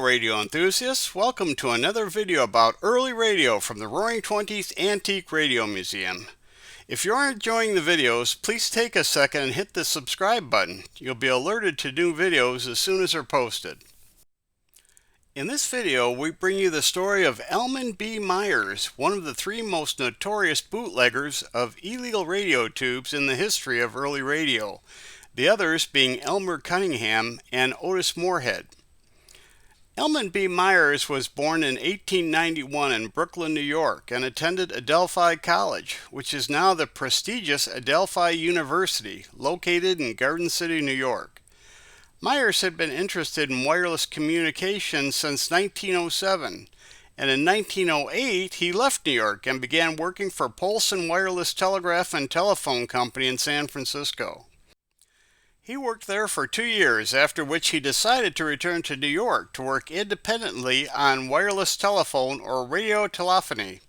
radio enthusiasts, welcome to another video about early radio from the Roaring Twenties Antique Radio Museum. If you are enjoying the videos, please take a second and hit the subscribe button. You'll be alerted to new videos as soon as they're posted. In this video, we bring you the story of Elman B Myers, one of the three most notorious bootleggers of illegal radio tubes in the history of early radio, the others being Elmer Cunningham and Otis Moorhead. Elman B. Myers was born in 1891 in Brooklyn, New York, and attended Adelphi College, which is now the prestigious Adelphi University, located in Garden City, New York. Myers had been interested in wireless communication since 1907, and in 1908 he left New York and began working for Polson Wireless Telegraph and Telephone Company in San Francisco. He worked there for 2 years, after which he decided to return to New York to work independently on wireless telephone or radio telephony.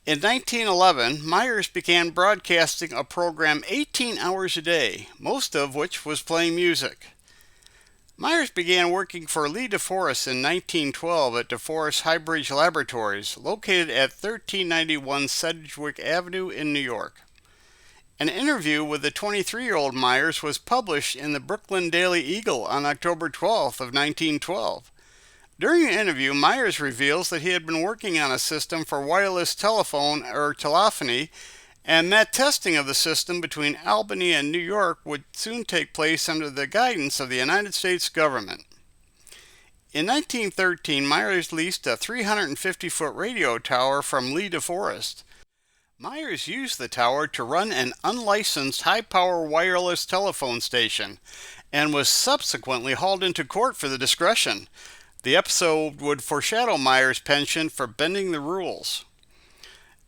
In 1911, Myers began broadcasting a program 18 hours a day, most of which was playing music. Myers began working for Lee DeForest in 1912 at DeForest Highbridge Laboratories, located at 1391 Sedgwick Avenue in New York. An interview with the 23-year-old Myers was published in the Brooklyn Daily Eagle on October 12th of 1912. During the interview, Myers reveals that he had been working on a system for wireless telephone or telephony, and that testing of the system between Albany and New York would soon take place under the guidance of the United States government. In 1913, Myers leased a 350-foot radio tower from Lee DeForest. Myers used the tower to run an unlicensed high-power wireless telephone station and was subsequently hauled into court for the discretion. The episode would foreshadow Myers' penchant for bending the rules.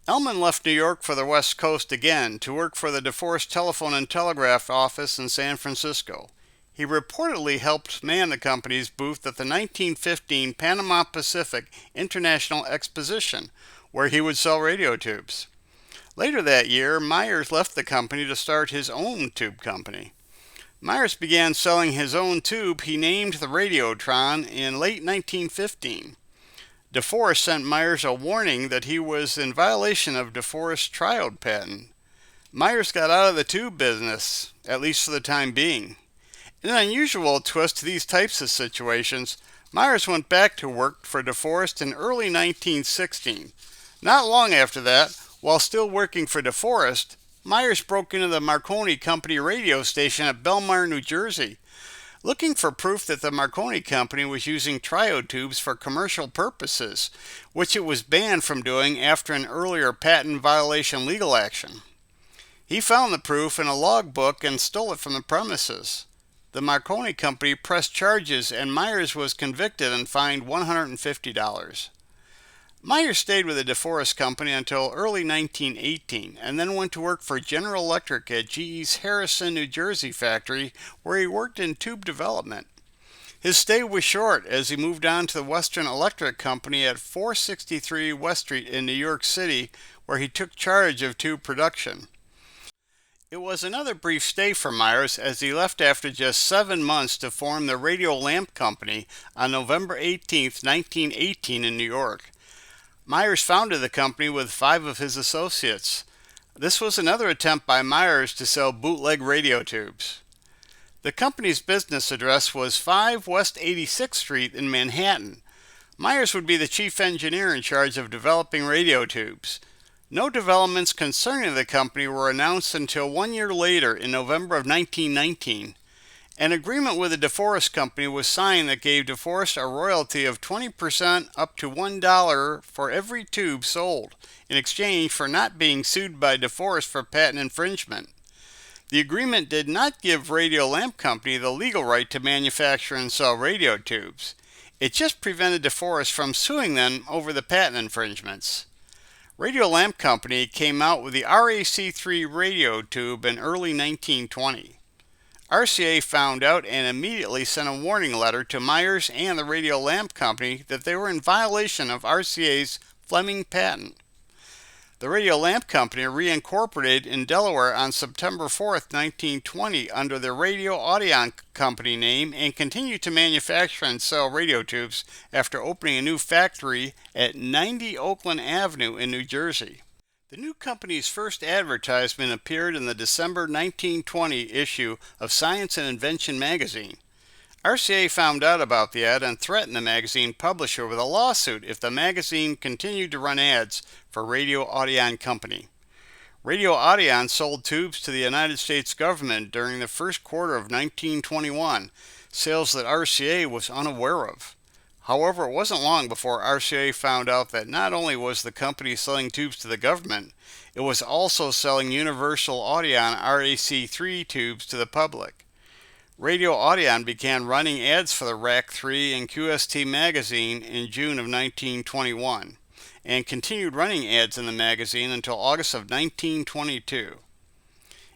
Elman left New York for the West Coast again to work for the DeForest Telephone and Telegraph office in San Francisco. He reportedly helped man the company's booth at the 1915 Panama Pacific International Exposition, where he would sell radio tubes. Later that year, Myers left the company to start his own tube company. Myers began selling his own tube he named the Radiotron in late 1915. DeForest sent Myers a warning that he was in violation of DeForest's triode patent. Myers got out of the tube business, at least for the time being. In an unusual twist to these types of situations, Myers went back to work for DeForest in early 1916. Not long after that, while still working for DeForest, Myers broke into the Marconi Company radio station at Belmar, New Jersey. Looking for proof that the Marconi Company was using triode tubes for commercial purposes, which it was banned from doing after an earlier patent violation legal action. He found the proof in a logbook and stole it from the premises. The Marconi Company pressed charges and Myers was convicted and fined $150. Myers stayed with the DeForest Company until early 1918 and then went to work for General Electric at GE's Harrison, New Jersey factory, where he worked in tube development. His stay was short as he moved on to the Western Electric Company at 463 West Street in New York City, where he took charge of tube production. It was another brief stay for Myers as he left after just 7 months to form the Radio Lamp Company on November 18, 1918 in New York. Myers founded the company with 5 of his associates. This was another attempt by Myers to sell bootleg radio tubes. The company's business address was 5 West 86th Street in Manhattan. Myers would be the chief engineer in charge of developing radio tubes. No developments concerning the company were announced until 1 year later in November of 1919. An agreement with the DeForest Company was signed that gave DeForest a royalty of 20% up to $1 for every tube sold, in exchange for not being sued by DeForest for patent infringement. The agreement did not give Radio Lamp Company the legal right to manufacture and sell radio tubes. It just prevented DeForest from suing them over the patent infringements. Radio Lamp Company came out with the RAC3 radio tube in early 1920. RCA found out and immediately sent a warning letter to Myers and the Radio Lamp Company that they were in violation of RCA's Fleming patent. The Radio Lamp Company reincorporated in Delaware on September 4th, 1920 under the Radio Audion Company name and continued to manufacture and sell radio tubes after opening a new factory at 90 Oakland Avenue in New Jersey. The new company's first advertisement appeared in the December 1920 issue of Science and Invention magazine. RCA found out about the ad and threatened the magazine publisher with a lawsuit if the magazine continued to run ads for Radio Audion Company. Radio Audion sold tubes to the United States government during the first quarter of 1921, sales that RCA was unaware of. However, it wasn't long before RCA found out that not only was the company selling tubes to the government, it was also selling Universal Audion RAC3 tubes to the public. Radio Audion began running ads for the RAC3 and QST magazine in June of 1921, and continued running ads in the magazine until August of 1922.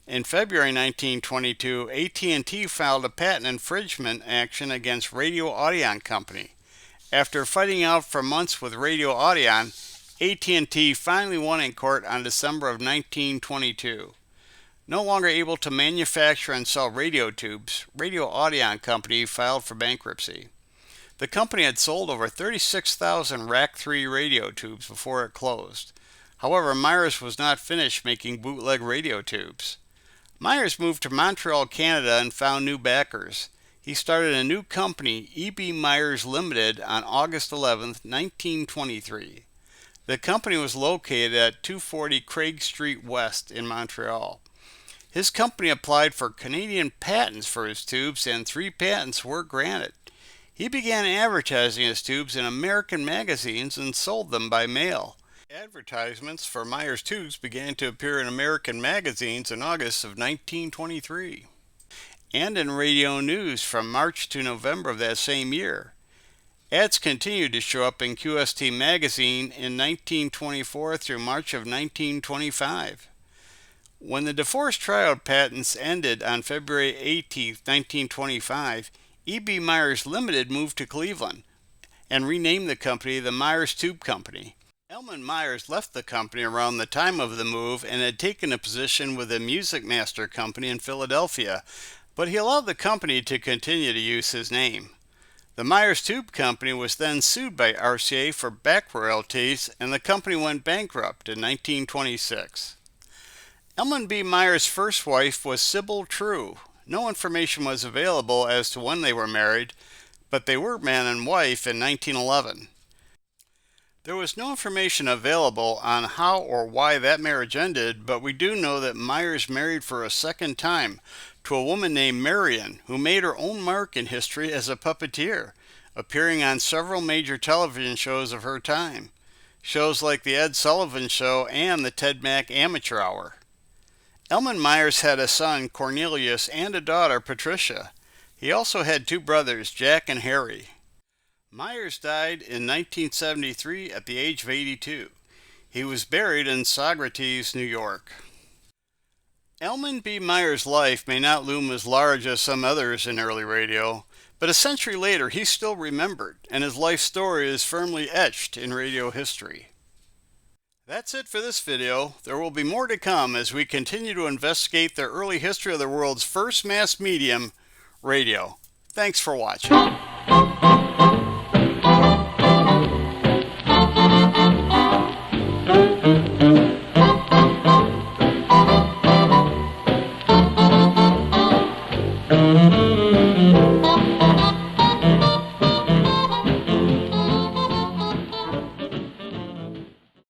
In February 1922, AT&T filed a patent infringement action against Radio Audion Company. After fighting out for months with Radio Audion, AT&T finally won in court on December of 1922. No longer able to manufacture and sell radio tubes, Radio Audion Company filed for bankruptcy. The company had sold over 36,000 RAC3 radio tubes before it closed. However, Myers was not finished making bootleg radio tubes. Myers moved to Montreal, Canada and found new backers. He started a new company, EB Myers Limited, on August 11, 1923. The company was located at 240 Craig Street West in Montreal. His company applied for Canadian patents for his tubes, and 3 patents were granted. He began advertising his tubes in American magazines and sold them by mail. Advertisements for Myers tubes began to appear in American magazines in August of 1923. And in radio news from March to November of that same year. Ads continued to show up in QST magazine in 1924 through March of 1925. When the divorce trial patents ended on February 18, 1925, EB Myers Limited moved to Cleveland and renamed the company the Myers Tube Company. Elman Myers left the company around the time of the move and had taken a position with the Music Master Company in Philadelphia, but he allowed the company to continue to use his name. The Myers Tube Company was then sued by RCA for back royalties, and the company went bankrupt in 1926. Elman B Myers' first wife was Sybil True. No information was available as to when they were married, but they were man and wife in 1911. There was no information available on how or why that marriage ended, but we do know that Myers married for a second time to a woman named Marion, who made her own mark in history as a puppeteer, appearing on several major television shows of her time. Shows like The Ed Sullivan Show and The Ted Mack Amateur Hour. Elman Myers had a son, Cornelius, and a daughter, Patricia. He also had 2 brothers, Jack and Harry. Myers died in 1973 at the age of 82. He was buried in Saugerties, New York. Elman B. Myers' life may not loom as large as some others in early radio, but a century later he's still remembered, and his life story is firmly etched in radio history. That's it for this video. There will be more to come as we continue to investigate the early history of the world's first mass medium, radio. Thanks for watching.